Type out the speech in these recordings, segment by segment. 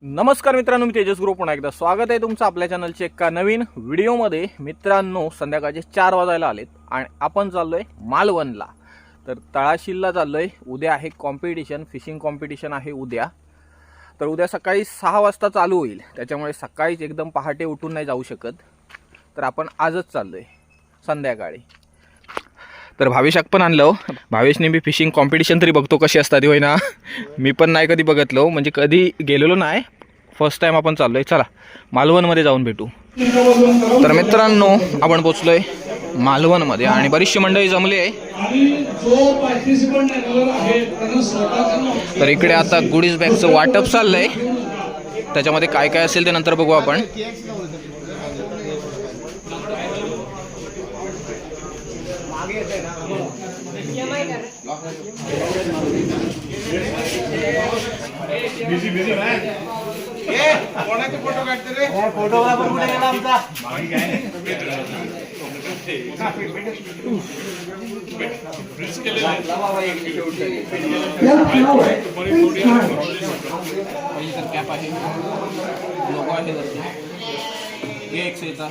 नमस्कार मित्रांनो, मी तेजस ग्रुप पुन्हा एकदा स्वागत आहे तुमचं आपल्या चॅनलच्या एका नवीन व्हिडिओमध्ये। मित्रांनो, संध्याकाळचे 4 वाजायला आलेत आणि आपण चाललोय मालवणला। तर तळाशीलला चाललोय। उद्या आहे कॉम्पिटिशन, फिशिंग कॉम्पिटिशन आहे उद्या। तर उद्या सकाळी 6 वाजता चालू होईल, त्याच्यामुळे सकाळीच एकदम पहाटे उठून नाही जाऊ शकत। तर आपण आजच चाललोय संध्याकाळी। तर भावेशाक पण आणलं। भावेशने मी फिशिंग कॉम्पिटिशन तरी बघतो कशी असतात होय ना। मी पण नाही कधी बघितलो, म्हणजे कधी गेलेलो नाही, फर्स्ट टाइम आपण चाललोय। चला मालवणमध्ये जाऊन भेटू। तर मित्रांनो, आपण पोचलोय मालवणमध्ये आणि बरीचशी मंडळी जमली आहे। तर इकडे आता गुडीज बॅगचं वाटप चाललंय, त्याच्यामध्ये काय काय असेल ते नंतर बघू आपण। फोटो काढते रे, फोटोग्राफर कुठे गेला आमचा? कॅप आहे, लोगो आहे वरती। हे एक सेचा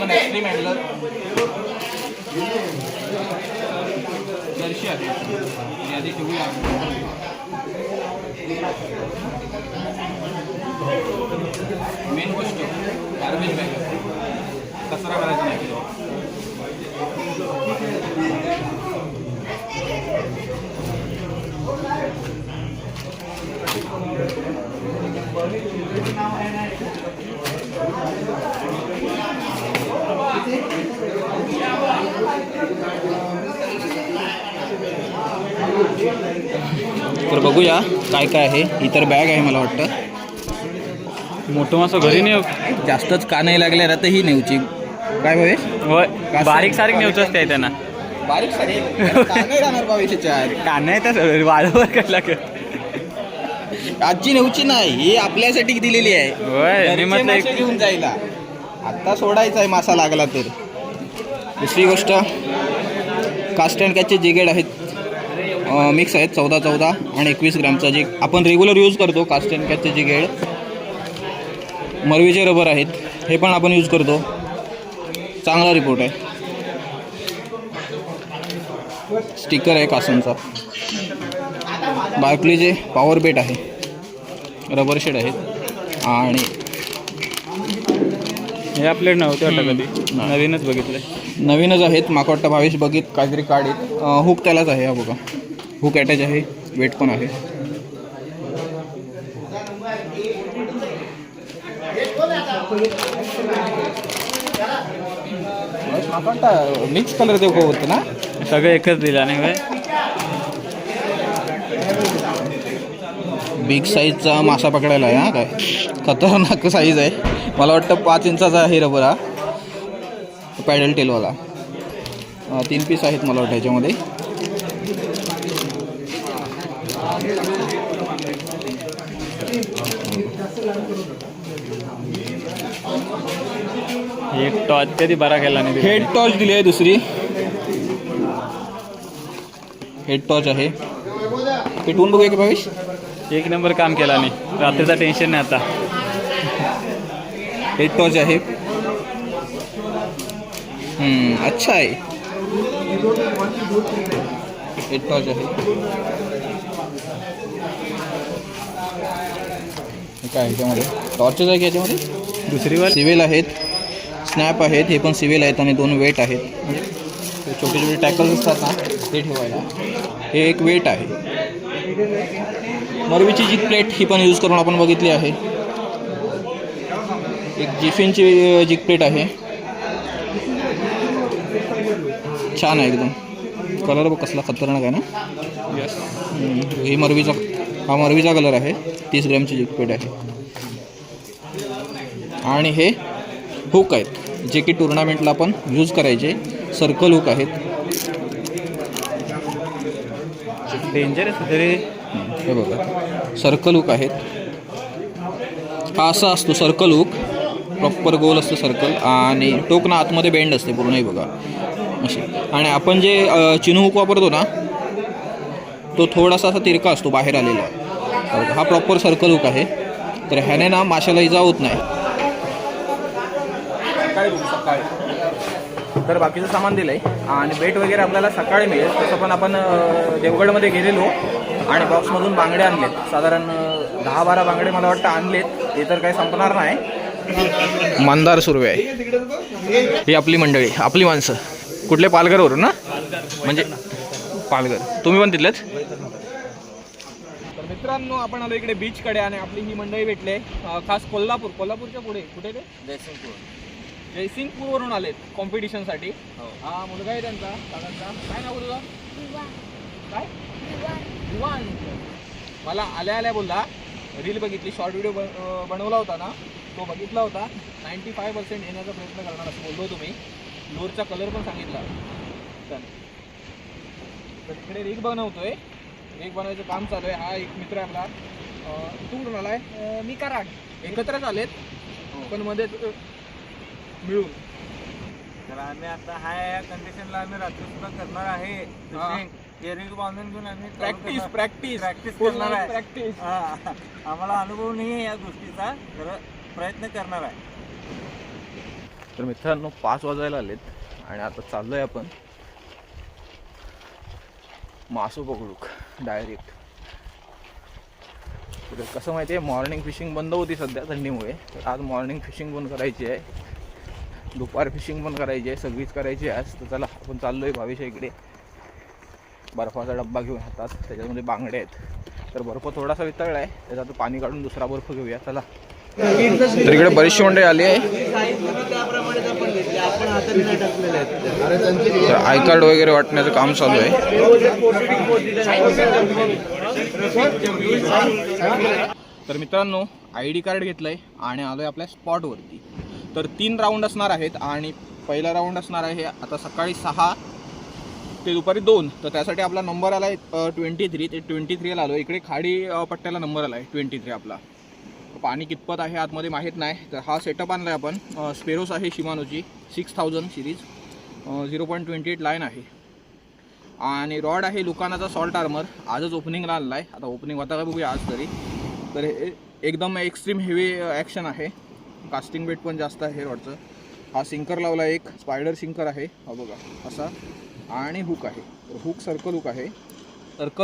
पण एक्स्ट्रीम हँडलर जर्सी आहे, यादी ठेवूया। मेन गोष्ट गार्बेज बॅग, कचरा करायचा नाही। तर बघूया काय काय आहे। इतर बॅग आहे, मला वाटतं मोठं मासं घरी नाही जास्तच का नाही लागले आता ही नेऊची काय भावे। होय, बारीक सारीक नेऊच असते त्यांना। बारीक सारीक का नाही राहणार भावेच्या का नाही तर वाळवर काय लागत। आजची नेऊची नाही, ही आपल्यासाठी दिलेली आहे। होय, मी म्हटलं मासे घेऊन जायला आता सोडायचा आहे मासा लागला तर। दुसरी गोष्ट, कास्ट अँड कॅचचे जिगेड आहेत, मिक्स आहेत 14 आणि 21 ग्रॅमचा जिग आपण रेग्युलर यूज करतो। कास्ट अँड कॅचचे जिगेड, मरवीचे रबर आहेत, हे पण आपण यूज करतो। चांगला रिपोर्ट आहे। स्टिकर आहे कासनचा। बार्कलीचे पॉवर बेट आहे, रबर शेड आहेत आणि हे आपल्याकडे नव्हते वाटतं कधी, नवीनच बघितलंय। नवीनच आहेत, माका वाटतं भावेश बघित काहीतरी काढीत। हुक त्यालाच आहे, हा बघा हुक अटॅच आहे, वेट पण आहे। मिक्स कलर देऊ होतं ना, सगळं एकच दिला नाही होय। बिग साईजचा मासा पकडायला आहे हा, काय खतरनाक साईज आहे। मला वाटतं 5 इंचाचा आहे रबर हा, पॅडल टेलवाला। 3 पीस आहेत मला वाटतं ह्याच्यामध्ये। एक टॉर्च कधी बरा केला नाही। हेड टॉर्च दिली आहे, दुसरी हेड टॉर्च आहे। पेटवून बघूया की भावेश। एक नंबर काम केला नाही, रात्रीचा टेन्शन नाही आता। हेड टॉर्च आहे, अच्छा आहे। हेड टॉर्च आहे, काय ह्याच्यामध्ये टॉर्चेस आहे की ह्याच्यामध्ये दुसरीवर सिव्हिल आहेत, स्नॅप आहेत, हे पण सिव्हिल आहेत आणि 2 वेट आहेत। म्हणजे छोटे छोटे टॅकल्स असतात ना, ते ठेवायला। हे एक वेट आहे। मरवीची जिग प्लेट ही पण यूज करून आपण बघितली आहे। एक जिफिनची जिग प्लेट आहे, छान आहे एकदम। कलर बघ कसला खतरनाक आहे ना। यस, ही हा मरवीचा कलर आहे। 30 ग्रॅमची जिग प्लेट आहे आणि हे हुक आहेत, जे की टुर्नामेंटला आपण यूज करायचे। सर्कल हुक आहेत, डेंजरस तरी। हे बघा सर्कल हुक आहेत। हा असा असतो सर्कल हुक, प्रॉपर गोल असतो सर्कल आणि टोकना आतमध्ये बेंड असते पूर्ण, हे बघा अशी। आणि आपण जे चिनू हुक वापरतो ना, तो थोडासा असा तिरका असतो बाहेर आलेला। हा प्रॉपर सर्कल हुक आहे, तर ह्याने ना माशाला इजा होत नाही. सकाळी बघू सकाळी. तर बाकीचं सामान दिलंय आणि बेट वगैरे आपल्याला सकाळी मिळेल. तसं पण आपण देवगडमध्ये गेलेलो आणि बॉक्समधून बांगडे आणलेत. साधारण 10-12 बांगडे मला वाटतं आणलेत. ते तर काही संपणार नाही. मंदार सुर्वे आहे ही आपली मंडळी, आपली माणसं. कुठले? पालघरवरून ना? म्हणजे पालघर. तुम्ही पण तिथलेच? तर मित्रांनो आपण आलो इकडे बीचकडे आणि आपली ही मंडळी भेटले खास कोल्हापूरच्या पुढे. कुठे ते? जयसिंगपूरवरून आलेत कॉम्पिटिशनसाठी. हा मुलगा आहे त्यांचा दादांचा. काय नाव तुझं? काय? दिवान. मला आल्या बोलला रील बघितली, शॉर्ट व्हिडिओ बनवला होता ना, तो बघितला होता. 95% येण्याचा प्रयत्न करणार असं बोललो तुम्ही. लोरचा कलर पण सांगितला. तर इकडे रिग बनवतोय. रिग बनवायचं काम चालू आहे. हा एक मित्र आहे आपला. तू कुठून आलाय? मी कराड. एकत्रच आलेत पण मध्ये मिळून. तर आम्ही आता ह्या कंडिशनला आम्ही रात्री सुद्धा करणार आहे. रिग बांधून घेऊन आम्ही प्रॅक्टिस करणार आहे. प्रॅक्टिस. आम्हाला अनुभव नाही आहे या गोष्टीचा, तर प्रयत्न करणार आहे. तर मित्रांनो 5 वाजायला आलेत आणि आता चाललोय आपण मासू पकडूक डायरेक्ट. तर कसं माहिती आहे, मॉर्निंग फिशिंग बंद होती सध्या थंडीमुळे. तर आज मॉर्निंग फिशिंग पण करायची आहे, दुपार फिशिंग पण करायची आहे, सगळीच करायची आहे आज. तर चला आपण चाललोय भावेशा इकडे. बर्फाचा डब्बा घेऊन हातात, त्याच्यामध्ये बांगडे आहेत. तर बर्फ थोडासा वितळला आहे, त्याच्यात पाणी काढून दुसरा बर्फ घेऊया. चला. तर इकडे बरीचशी मंडळी आली आहे. तर आय कार्ड वगैरे वाटण्याचं काम चालू आहे. तर मित्रांनो ID कार्ड घेतलंय आणि आलोय आपल्या स्पॉटवरती. तर 3 राऊंड असणार आहेत आणि पहिला राऊंड असणार आहे आता सकाळी 6 ते दुपारी 2. तर त्यासाठी आपला नंबर आला आहे 23. ते 23ला आलो. इकडे खाडी पट्ट्याला नंबर आला आहे 23 आपला. पाणी कितपत आहे आतमध्ये माहीत नाही. तर हा सेटअप आणला आहे आपण. स्पेरोस आहे शिमानोची 6000 सिरीज. 0.28 लाईन आहे आणि रॉड आहे लुकानाचा सॉल्ट आर्मर. आजच ओपनिंगला आणला आहे. आता ओपनिंग होता का बघूया आज तरी. तर हे एकदम एक्स्ट्रीम हेवी ॲक्शन आहे. कास्टिंग वेट पण जास्त आहे रॉडचं. हा सिंकर लावला, एक स्पायडर सिंकर आहे हा बघा असा. आणि हुक आहे. तर हुक सर्कल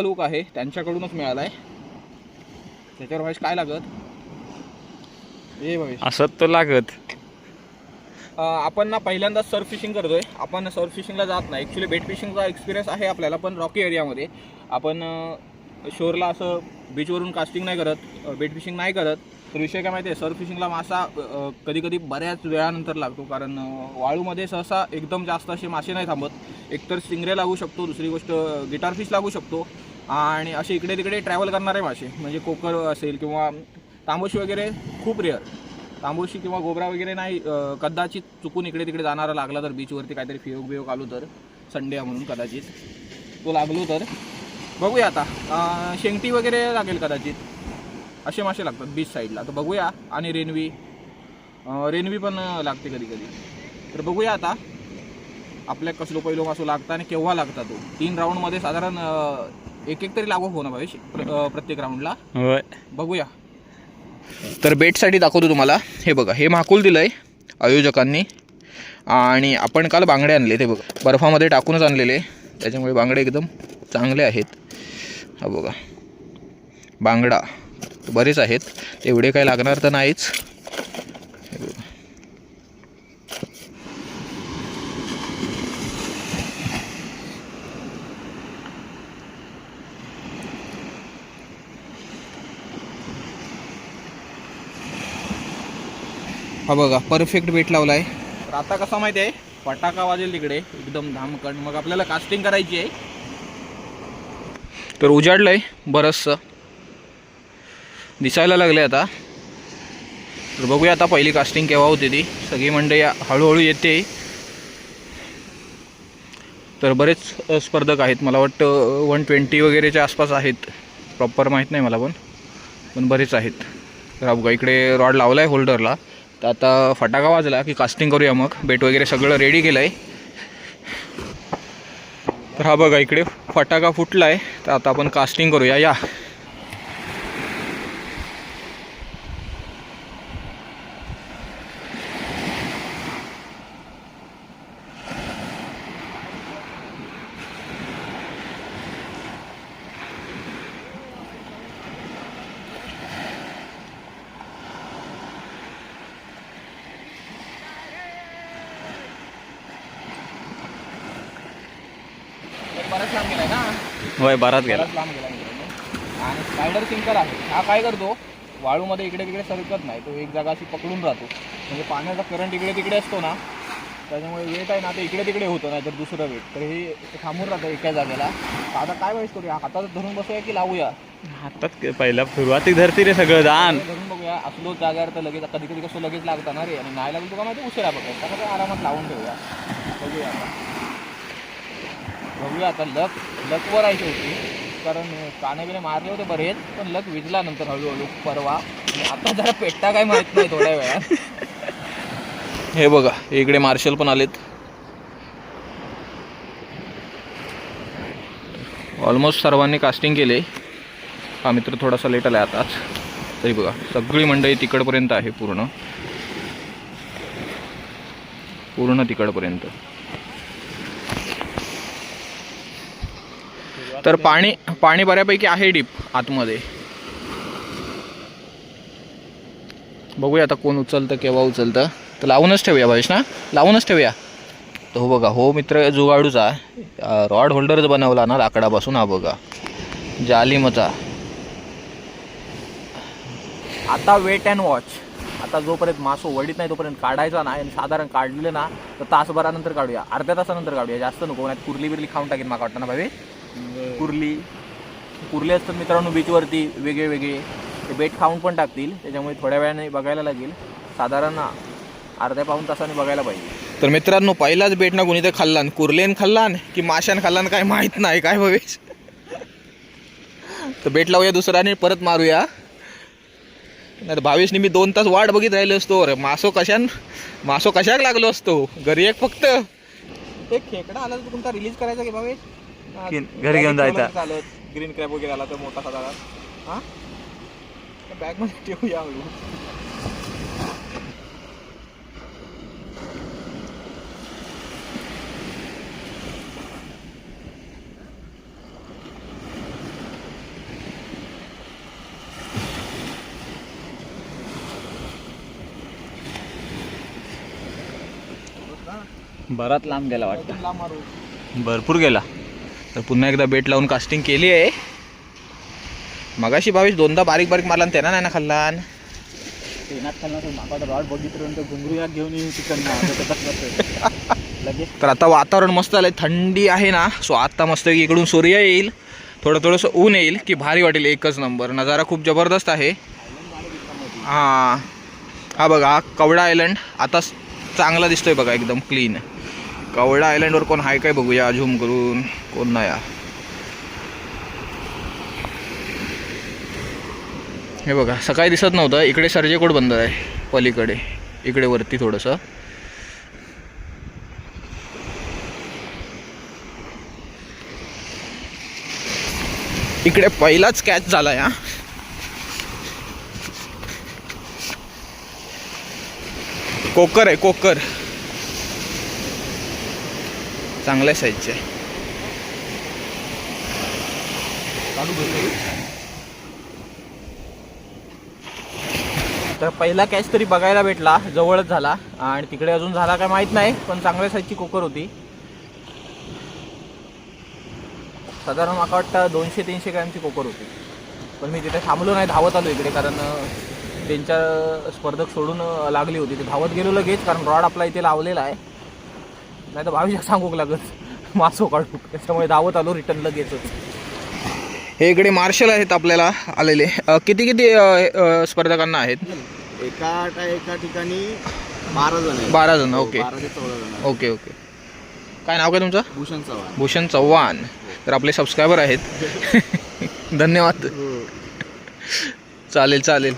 हुक आहे त्यांच्याकडूनच मिळाला आहे. त्याच्यावर व्हायच काय लागत असं तो लागत. आपण ना पहिल्यांदा सर्फ फिशिंग करतोय. आपण सर्फ फिशिंगला जात नाही. ॲक्च्युली बेट फिशिंगचा एक्सपिरियन्स आहे आपल्याला, पण रॉकी एरियामध्ये. आपण शोरला असं बीचवरून कास्टिंग नाही करत, बेट फिशिंग नाही करत. तर विषय काय माहिती आहे, सर्फ फिशिंगला मासा कधी कधी बऱ्याच वेळानंतर लागतो. कारण वाळूमध्ये सहसा एकदम जास्त असे मासे नाही थांबत. एकतर स्टिंगरे लागू शकतो, दुसरी गोष्ट गिटार फिश लागू शकतो आणि असे इकडे तिकडे ट्रॅव्हल करणारे मासे म्हणजे कोकर असेल किंवा तांबोशी वगैरे खूप रेअर. तांबोशी किंवा गोबरा वगैरे नाही. कदाचित चुकून इकडे तिकडे जाणारा लागला तर बीचवरती काहीतरी फियोग आलो तर संडे म्हणून कदाचित तो लागलो तर बघूया. आता शेंगटी वगैरे लागेल कदाचित, असे मासे लागतात बीच साईडला. तर बघूया. आणि रेनवी पण लागते कधी कधी. तर बघूया आता आपल्या कसलो पहिलो मासो लागतं आणि केव्हा लागता तो. 3 राऊंडमध्ये साधारण एक तरी लागू हो ना भावेश प्रत्येक राऊंडला. बघूया. तर बेटसाठी दाखवतो तुम्हाला. हे बघा, हे माकुल दिलं आहे आयोजकांनी आणि आपण काल बांगडे आणले. ते बघा बर्फामध्ये टाकूनच आणलेले, त्याच्यामुळे बांगडे एकदम चांगले आहेत. हा बघा बांगडा बरेच आहेत, एवढे काही लागणार तर नाहीच. हा बघा परफेक्ट बेट लावला आहे. तर आता कसा माहिती आहे, फटाका वाजेल तिकडे एकदम धामकण, मग आपल्याला कास्टिंग करायची आहे. तर उजाडलं आहे बरंचसं, दिसायला लागले आता. तर बघूया आता पहिली कास्टिंग केव्हा होते ती. सगळी मंडळी हळूहळू येते. तर बरेच स्पर्धक आहेत, मला वाटतं 120 वगैरेच्या आसपास आहेत. प्रॉपर माहीत नाही मला पण बरेच आहेत. तर बघा इकडे रॉड लावला आहे होल्डरला. तर आता फटाका वाजला की कास्टिंग करूया. मग बेट वगैरे सगळं रेडी केलं आहे. तर हा बघा इकडे फटाका फुटला आहे. तर आता आपण कास्टिंग करूया. या लांब गेलाय ना, होय बराच गेला. बराच लांब गेला मित्रांनो. आणि स्पायडर सिंकर आहे हा काय करतो, वाळूमध्ये इकडे तिकडे सरकत नाही, तो एक जागा अशी पकडून राहतो. म्हणजे पाण्याचा करंट इकडे तिकडे असतो ना, त्याच्यामुळे वेट आहे ना ते इकडे तिकडे होतं, नाही तर दुसरं वेट, तर हे थांबून राहतं एका जागेला. आता काय वेळेस करूया, हातात धरून बसूया की लावूया? हातात पहिला सुरुवातीक धरती रे सगळं दान. धरून बघूया. असलो जागेवर तर लगेच कधी कधी कसं लगेच लागतं ना रे, आणि नाही लागलं तुका माहिती उशिरा बघायचं, आता आरामात लावून ठेवूया. बघूया आता लकवर आहे शेवटी, कारण काने बिने मारले होते बरेच, पण लक विजला नंतर हळूहळू परवा. आता जरा पेट्टा काय माहित नाही थोड्या वेळात. हे बघा इकडे मार्शल पण आलेत. ऑलमोस्ट सर्वांनी कास्टिंग केले. हा मित्र थोडासा लेट आला आताच, तरी बघा सगळी मंडळी तिकडपर्यंत आहे, पूर्ण तिकडपर्यंत. तर पाणी बऱ्यापैकी आहे डीप आतमध्ये. बघूया आता कोण उचलतं, केव्हा उचलतं. तर लावूनच ठेवूया भावेश ना, लावूनच ठेवूया. तर हो बघा, हो मित्र जुगाडूचा रॉड होल्डरच बनवला ना लाकडापासून. हा बघा जालिमचा. आता वेट अँड वॉच. आता जोपर्यंत मासो वडीत नाही तोपर्यंत काढायचा नाही, आणि साधारण काढले ना तर तासभरानंतर काढूया, अर्ध्या तासानंतर काढूया, जास्त नको, नाही कुर्ली बिरली खाऊन टाकेन माका वाटतं ना भावे. कुर्ली असतात मित्रांनो बीचवरती वेगळे वेगळे, ते बेट खाऊन पण टाकतील, त्याच्यामुळे थोड्या वेळाने बघायला लागेल, साधारण अर्ध्या पाऊण तासाने बघायला पाहिजे. तर मित्रांनो पहिलाच बेट ना कोणी तर खाल्लान, कुर्लेन खाल्लान की माशान खाल्लान काय माहीत नाही, काय भावेश. तर बेट लावूया दुसरा आणि परत मारूया. नाही भावेशनी मी 2 तास वाट बघित राहिलो असतो, अरे मासो कशाक लागलो असतो. घरी एक फक्त एक खेकडा आला तर कोणता रिलीज करायचा की भावेश, घरी घेऊन जायचा. चालत ग्रीन क्रॅब वगैरे आला तर मोठा साधारण, हां बॅगमध्ये ठेवूया. बराच लांब गेला वाटतं, लांब मारू. भरपूर गेला. तर पुन्हा एकदा बेट लावून कास्टिंग केली आहे. मगाशी भावेश 2दा बारीक मारला आणि त्यांना नाही ना खाल्लान. रॉड बघितल्यानंतर घुंगरू घेऊन लगेच. तर आता वातावरण मस्त आलंय, थंडी आहे ना, सो आता मस्त इकडून सूर्य येईल, थोडंसं ऊन येईल की भारी वाटेल. एकच नंबर नजारा, खूप जबरदस्त आहे. हा बघा हा कवडा आयलंड आता चांगला दिसतोय बघा, एकदम क्लीन. कवडा आयलंडवर कोण आहे काय बघूया झूम करून, कोण नाही. हे बघा सकाळी दिसत नव्हतं, इकडे सर्जेकोट बंदर आहे पलीकडे, इकडे वरती थोडंसं. इकडे पहिलाच कॅच झाला या. कोकर आहे, कोकर चांगल्या साईजचे. तर पहिला कॅच तरी बघायला भेटला, जवळच झाला, आणि तिकडे अजून झाला काय माहित नाही, पण चांगल्या साईजची कोकर होती. साधारण मला वाटतं 200-300 ग्रॅमची कोकर होती. पण मी तिथे थांबलो नाही, धावत आलो इकडे, कारण त्यांच्या स्पर्धक सोडून लागली होती. ते धावत गेलो लगेच, कारण रॉड आपला इथे लावलेला आहे, नाही तर भाविक सांगूक लागत मासो काढू, त्याच्यामुळे धावत आलो रिटर्न लगेच. हे इकडे मार्शल आहेत आपल्याला आलेले. किती स्पर्धकांना आहेत? एका ठिकाणी 12 जण आहेत. 12 जण. ओके 12 ते 14 जण. Okay okay. काय नाव काय तुमचं? भूषण चव्हाण. भूषण चव्हाण. तर आपले सबस्क्रायबर आहेत. धन्यवाद. चालेल.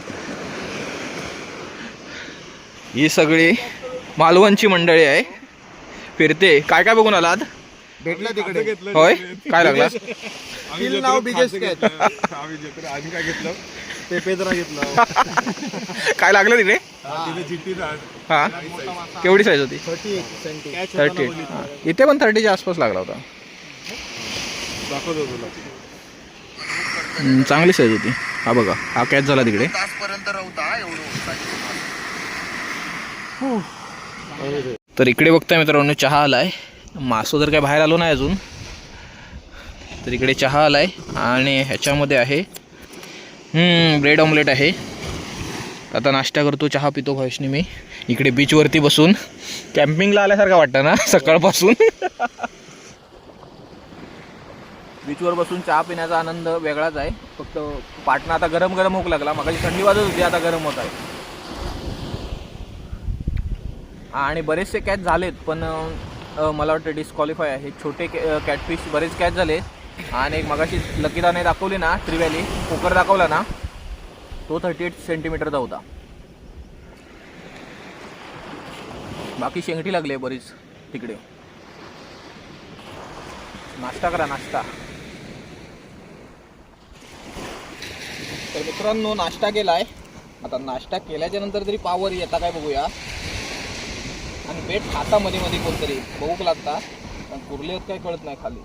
ही सगळी मालवणची मंडळी आहे, फिरते. काय काय बघून आलात? भेटला तिकडे. होय, काय लागला? नाव बिगेस्ट कॅच. आम्ही काय घेतलं? पेपेद्रा घेतला. काय लागलं तिकडे? हा केवढी साईज होती? 30. इथे पण 30च्या आसपास लागला होता. चांगली साईज होती. हा बघा हा कॅच झाला तिकडे. तर इकडे बघताय मित्रांनो चहा आलाय. मासो जर काय बाहेर आलो नाही अजून, तर इकडे चहा आलाय आणि ह्याच्यामध्ये आहे ब्रेड ऑमलेट आहे. आता नाश्ता करतो, चहा पितो भावेशनी मी. इकडे बीचवरती बसून कॅम्पिंगला आल्यासारखं वाटतं ना सकाळपासून. बीचवर बसून चहा पिण्याचा आनंद वेगळाच आहे. फक्त पाटणं आता गरम गरम होऊ लागला. मगाशी थंडी वाजत होती, आता गरम होत आहे. आणि बरेचसे कॅच झालेत, पण मला वाटतं डिस्क्वालिफाय आहे. छोटे कॅटफिश बरेच कॅच झाले. आणि एक मगाशी लकीदाने दाखवली ना, ट्रिव्हॅली पोकर दाखवला ना, तो 38 सेंटीमीटरचा होता. बाकी शेंगटी लागली आहे बरीच तिकडे. नाश्ता करा, नाश्ता. तर मित्रांनो नाश्ता केलाय. आता नाश्ता केल्याच्या नंतर तरी पावर येता काय बघूया. आणि बेट खाता मध्ये मध्ये कोणतरी बघूक लागता, पण कुर्ले होत काय कळत नाही खाली.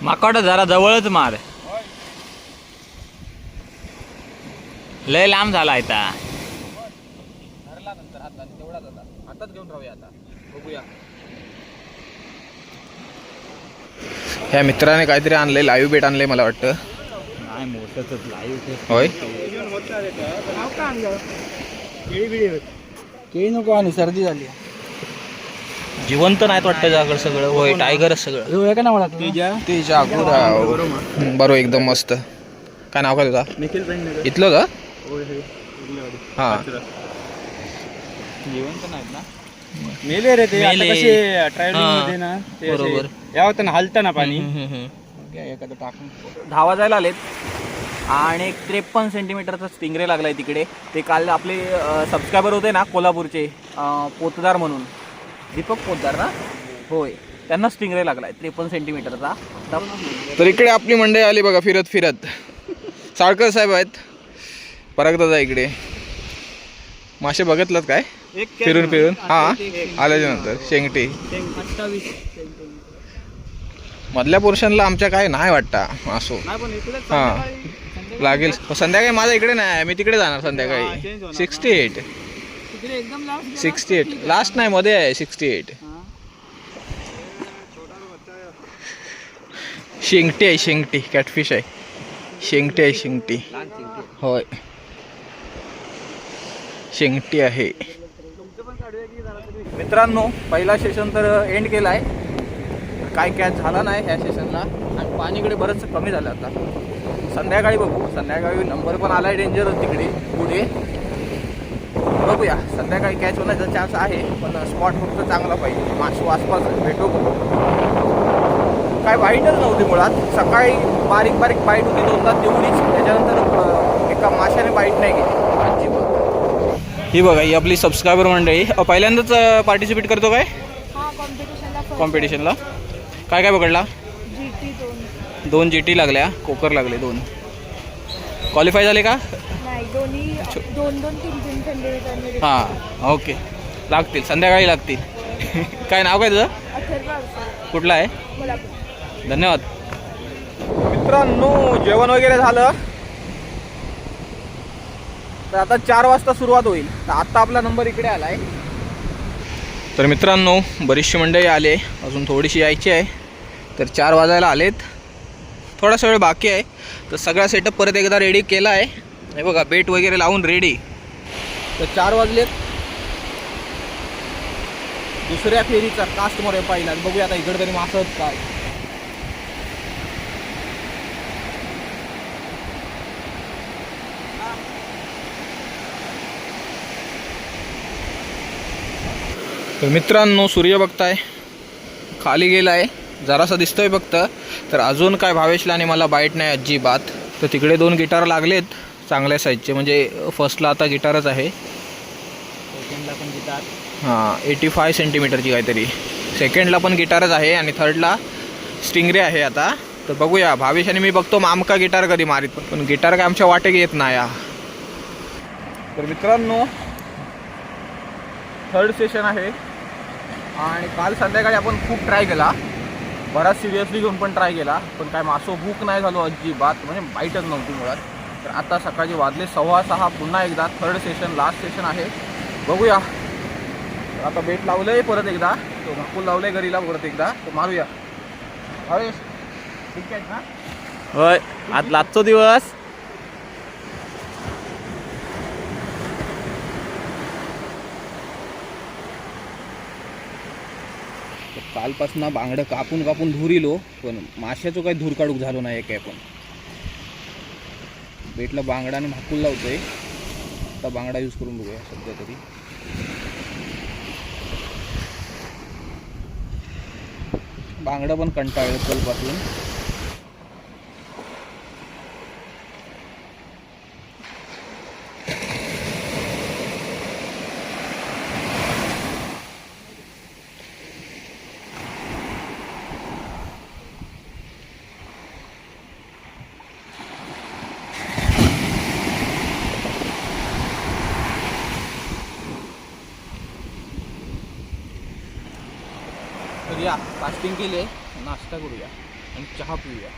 माकड जरा जवळच मार, लय लांब झाला आता. धरला नंतर हातात तेवढाच आता, हातात घेऊन राहूया. आता बघूया. ह्या मित्राने काहीतरी आणलंय, लाईव्ह बेट आणलंय मला वाटतं. नाही मोठंच लाईव्ह. होय केळी नको आणि सर्दी झाली. जिवंत नाहीत वाटतं जागड सगळं. होय टायगरच सगळं. काय नाव ते जागूर बरोबर एकदम मस्त. काय नाव काय तुझा? निखिल इथलं का? हां जिवंत नाहीत ना, मेले रे ते. मेले. आता कसे ट्रायलिंग मध्ये ना ते बरोबर. यावं ना हलतं ना पाणी एखादं टाकून. धावा जायला आलेत. आणि एक 53 सेंटीमीटरचा स्टिंगरे लागलाय तिकडे. ते काल आपले सबस्क्रायबर होते ना कोल्हापूरचे, पोतदार म्हणून, दीपक पोतदार ना, होय, त्यांना स्टिंगरे लागलाय 53 सेंटीमीटरचा. तर इकडे आपली मंडळी आली बघा फिरत फिरत. साळकर साहेब आहेत, परगदादा इकडे. मासे बघितलं काय फिरून फिरून? हां आल्याच्या नंतर शेंगटी 28 मधल्या पोर्शनला आमच्या काय नाही वाटतं असो. हां लागेल संध्याकाळी. माझ्या इकडे नाही, मी तिकडे जाणार संध्याकाळी. 68 लास्ट नाही, मध्ये आहे 68. शेंगटी आहे, शेंगटी कॅटफिश आहे. शेंगटी आहे, शेंगटी. होय शेंगटी आहे. मित्रांनो पहिला सेशन तर एंड केला आहे. काय कॅच झाला नाही ह्या सेशनला. आणि पाणीकडे बरंच कमी झालं. आता संध्याकाळी बघू. संध्याकाळी नंबर पण आलाय डेंजर तिकडे पुढे. बघूया संध्याकाळी कॅच होण्याचा चान्स आहे, पण स्पॉट फक्त चांगला पाहिजे. मासू आसपास भेटू. काय वाईटच नव्हती मुळात. सकाळी बारीक बारीक बाईट होती, दोनदा तेवढीच. त्याच्यानंतर एका माशाने बाईट नाही केली अजिबात. ही बघा ही आपली सबस्क्रायबर मंडळी. पहिल्यांदाच पार्टिसिपेट करतो काय कॉम्पिटिशनला? काय काय पकडला? दोन GT लागल्या, कोकर लागले 2. क्वालिफाय झाले का? हां ओके, लागतील संध्याकाळी लागतील. काय नाव काय तुझं? कुठलं आहे? धन्यवाद. मित्रांनो जेवण वगैरे झालं, तर आता 4 वाजता सुरुवात होईल. तर आत्ता आपला नंबर इकडे आला आहे. तर मित्रांनो बरीचशी मंडळी आले, अजून थोडीशी यायची आहे. तर 4 वाजायला आलेत, थोडासा वेळ बाकी आहे. तर सगळा सेटअप परत एकदा रेडी केला आहे. हे बघा बेट वगैरे लावून रेडी. तर 4 वाजलेत. दुसऱ्या फेरीचा कास्टमध्ये पाहिला. बघूया आता इकडे तरी मासच काय. तर मित्रांनो सूर्य बघताय खाली गेला आहे, जरासा दिसतोय फक्त. तर अजून काय भावेशला आणि मला बाईट नाही अजिबात. तर तिकडे 2 गिटार लागलेत चांगल्या साईजचे. म्हणजे फर्स्टला आता गिटारच आहे, सेकंडला पण गिटार. हां 85 सेंटीमीटरची काहीतरी. सेकंडला पण गिटारच आहे आणि थर्डला स्टिंगरे आहे आता. तर बघूया भावेश आणि मी बघतो आमका गिटार कधी मारीत, पण गिटार काय आमच्या वाटेक येत नाही. तर मित्रांनो 3rd सेशन आहे. आणि काल संध्याकाळी आपण खूप ट्राय केला, बराच सिरियसली घेऊन पण ट्राय केला, पण काय मासो भूक नाही झालो अजिबात, म्हणजे बाईटच नव्हती मुळात. तर आता सकाळी वाजले 6:15, पुन्हा एकदा थर्ड सेशन, लास्ट सेशन आहे. बघूया. आता बेट लावलंय परत एकदा, तो भाकूल लावलंय घरीला परत एकदा, तर मारूया. अरे ठीक आहे ना. होय, आज लाजचो दिवस. कालपासून बांगडं कापून कापून धूर इलो, पण माशाचं काही धूर काढूक झालो नाही काय. पण बेटला बांगडा आणि भाकूल लावतोय. आता बांगडा यूज करून बघूया सध्या तरी. बांगडा पण कंटाळलं कालपासून. तर या फास्टिंग केले, नाश्ता करूया आणि चहा पिऊया.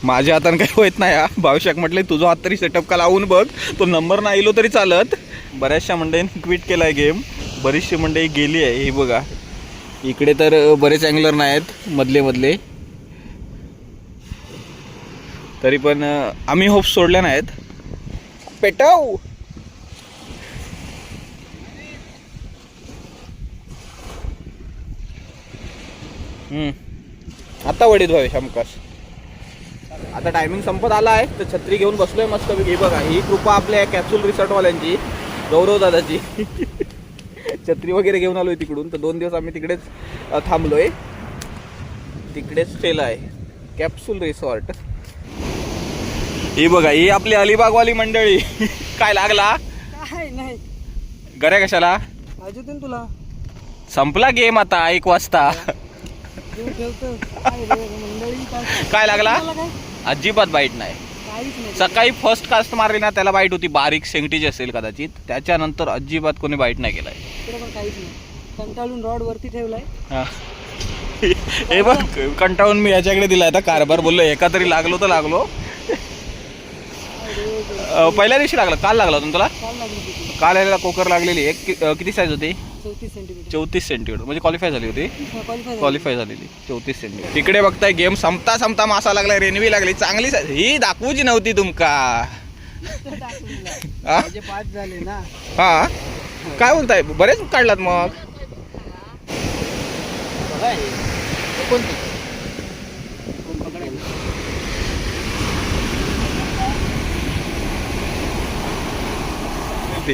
माझ्या हातानं काही होत नाही. भावशाक म्हटले तुझा हात तरी सेटअप का लावून बघ, तो नंबर नाही आलो तरी चालत. बऱ्याचशा मंडळींनी क्विट केलाय गेम, बरीचशी मंडळी गेली आहे. हे बघा इकडे तर बरेच अँगलर नाही आहेत मधले, तरी पण आम्ही होप सोडल्या नाहीत. पेटाव आता वडीत व्हावे शमकाश. आता टायमिंग संपत आला आहे, तर छत्री घेऊन बसलोय मस्त. हे बघा, ही कृपा आपल्या कॅप्सूल रिसॉर्टवाल्यांची, गौरव दादाची. छत्री वगैरे घेऊन आलोय तिकडून. तर 2 दिवस आम्ही तिकडेच थांबलोय, तिकडेच स्टेला आहे कॅप्सूल रिसॉर्ट. ही बघा, ही आपली अलिबागवाली मंडळी. काय लागला काय नाही गऱ्या कशाला अजून तुला संपला गेम आता 1 वाजता. देव ठेवतो. काय रे मंडळी, काय लागला मला काय अजिबात बाईट नाही. काहीच नाही. सकाळी फर्स्ट कास्ट मारली ना, त्याला बाईट होती, बारीक सेंगटीची असेल कदाचित. त्याच्यानंतर अजिबात कोणी बाईट नाही केलाय. इकडे पण काहीच नाही. कंटाळून रॉड वरती ठेवलाय. हा. हे बघ, कंटाळून मी याच्याकडे दिलाय आता कारभार. बोललो एका तरी लागलो तर लागलो. पहिल्या दिवशी लागला, काल लागला तुला. काल लागली होती. काल यायला कोकर लागलेली. किती साईज होती? 34 सेंटीमीटर. 34 सेंटीमीटर, म्हणजे क्वालिफाय झाली होती. क्वालिफाय झालेली 34 सेंटीमीटर. तिकडे बघताय गेम संपता मासा लागलाय, रेनवी लागली चांगली. ही दाखवूची नव्हती तुमका. हा? 5 झाले ना. हा काय बोलताय, बरेच काढलात मग.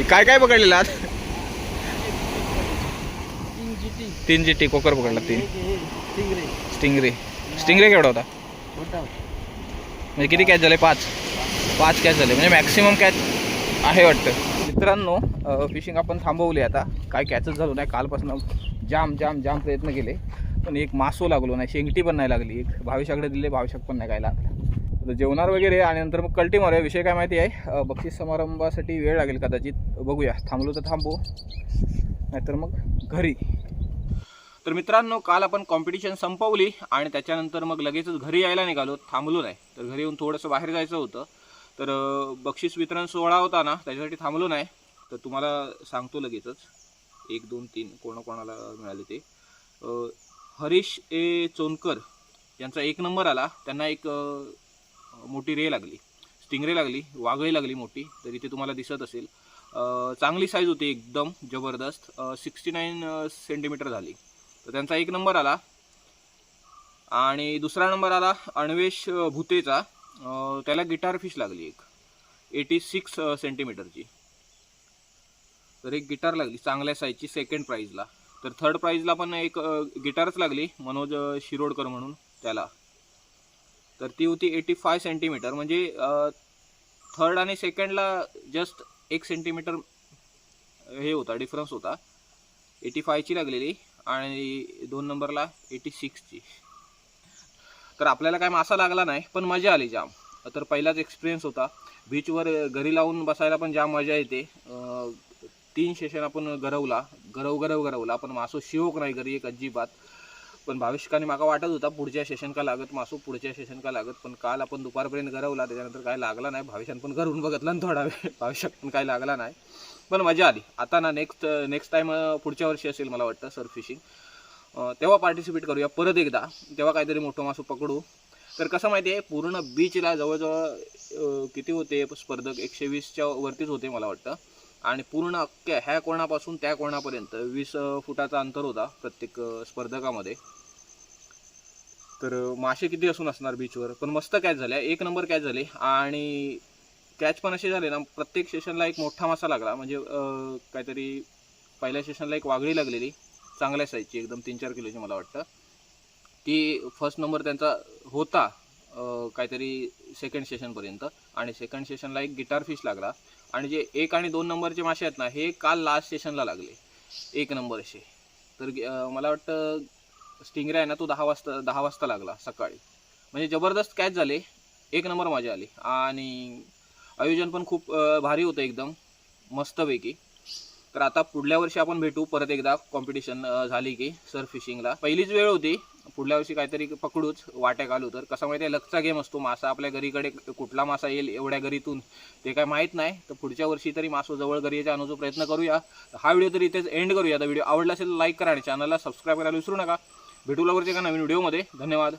काय काय पकडलेला? 3 GT कोकर पकडला. 3 स्टिंगरे केवढा होता? म्हणजे किती कॅच झाले? 5 कॅच झाले, म्हणजे मॅक्सिमम कॅच आहे वाटतं. मित्रांनो, फिशिंग आपण थांबवली आता. काय कॅचच झालो नाही. कालपासून जाम प्रयत्न केले, पण एक मासो लागलो नाही, शेंगटी पण नाही लागली. एक भाविशाकडे दिले, भाविशाक पण नाही काय लागला. तर जेवणार वगैरे आणि नंतर मग कल्टी मारूया. विषय काय माहिती आहे, बक्षीस समारंभासाठी वेळ लागेल कदाचित. बघूया, थांबलो तर थांबू, नाहीतर मग घरी. तर मित्रांनो, काल आपण कॉम्पिटिशन संपवली आणि त्याच्यानंतर मग लगेचच घरी यायला निघालो. थांबलो नाही, तर घरी येऊन थोडंसं बाहेर जायचं होतं. तर बक्षीस वितरण सोहळा होता ना, त्याच्यासाठी थांबलो नाही. तर तुम्हाला सांगतो लगेचच 1, 2, 3 कोणाकोणाला मिळाले ते. हरीश ए चोनकर यांचा 1 नंबर आला. त्यांना एक मोठी रे लागली, स्टिंगरे लागली, वाघळी लागली मोठी. तरी ते तुम्हाला दिसत असेल. चांगली साईज होती, एकदम जबरदस्त. 69 सेंटीमीटर झाली. तर त्यांचा 1 नंबर आला. आणि दुसरा नंबर आला अन्वेष भुतेचा. त्याला गिटार फिश लागली एक 86 सेंटीमीटरची. तर एक गिटार लागली चांगल्या साईजची 2nd प्राईजला. तर 3rd प्राईजला पण एक गिटारच लागली, मनोज शिरोडकर म्हणून त्याला. तर ती होती 85 सेंटीमीटर, म्हणजे 3rd आणि 2ndला जस्ट 1 सेंटीमीटर हे होता, डिफरन्स होता. 85ची लागलेली आणि 2 नंबरला 86ची. तर आपल्याला काय मासा लागला नाही, पण मजा आली जाम. तर पहिलाच एक्सपिरियन्स होता. बीचवर घरी लावून बसायला पण जाम मजा येते. 3 सेशन आपण गरवला, पण मासो शिवक नाही घरी एक अजिबात. पण भाविष्काने माका वाटत होता पुढच्या सेशन का लागत मासू, पुढच्या सेशन का लागत, पण काल आपण दुपारपर्यंत गरवला, त्याच्यानंतर काय लागला नाही. भाविशान पण घरून बघितला आणि थोडा वेळ भाविशाक पण काय लागला नाही, पण मजा आली. आता ना नेक्स्ट टाइम पुढच्या वर्षी असेल मला वाटतं सर्फ फिशिंग, तेव्हा पार्टिसिपेट करूया परत एकदा, तेव्हा काहीतरी मोठं मासू पकडू. तर कसं माहिती आहे, पूर्ण बीचला जवळजवळ किती होते स्पर्धक, 120च्या वरतीच होते मला वाटतं. आणि पूर्ण अख्ख्या ह्या कोणापासून त्या कोणापर्यंत 20 फुटाचा अंतर होता प्रत्येक स्पर्धकामध्ये. तर मासे किती असून असणार बीचवर, पण मस्त कॅच झाल्या, 1 नंबर कॅच झाले. आणि कॅच पण असे झाले ना, प्रत्येक सेशनला एक मोठा मासा लागला. म्हणजे काहीतरी पहिल्या सेशनला एक वागळी लागलेली चांगल्या साईजची, एकदम 3-4 किलोची मला वाटतं. ती फर्स्ट नंबर त्यांचा होता काहीतरी सेकंड सेशनपर्यंत. आणि सेकंड सेशनला एक गिटार फिश लागला. आणि जे 1 आणि 2 नंबरचे मासे आहेत ना, हे काल लास्ट सेशनला लागले 1 नंबर असे. तर मला वाटतं स्टिंगरे आहे ना, तो 10 वाजता लागला सकाळी. म्हणजे जबरदस्त कॅच झाले, 1 नंबर मजा आली. आणि आयोजन पण खूप भारी होतं, एकदम मस्तपैकी. तर आता पुढल्या वर्षी आपण भेटू परत एकदा, कॉम्पिटिशन झाली की सर्फ फिशिंगला. पहिलीच वेळ होती, पुढल्या वर्षी काहीतरी पकडूच, वाट्या घालू. तर कसं माहिती आहे, लकचा गेम असतो. मासा आपल्या घरीकडे कुठला मासा येईल एवढ्या घरीतून ते काय माहीत नाही. तर पुढच्या वर्षी तरी मासो जवळ घरी यायचा आणण्याचा प्रयत्न करूया. हा व्हिडिओ तरी इथेच एंड करूया. तर व्हिडिओ आवडला असेल लाईक करा आणि चॅनलला सबस्क्राईब करायला विसरू नका. भेटू लवकरच एका नवीन व्हिडिओमध्ये. धन्यवाद.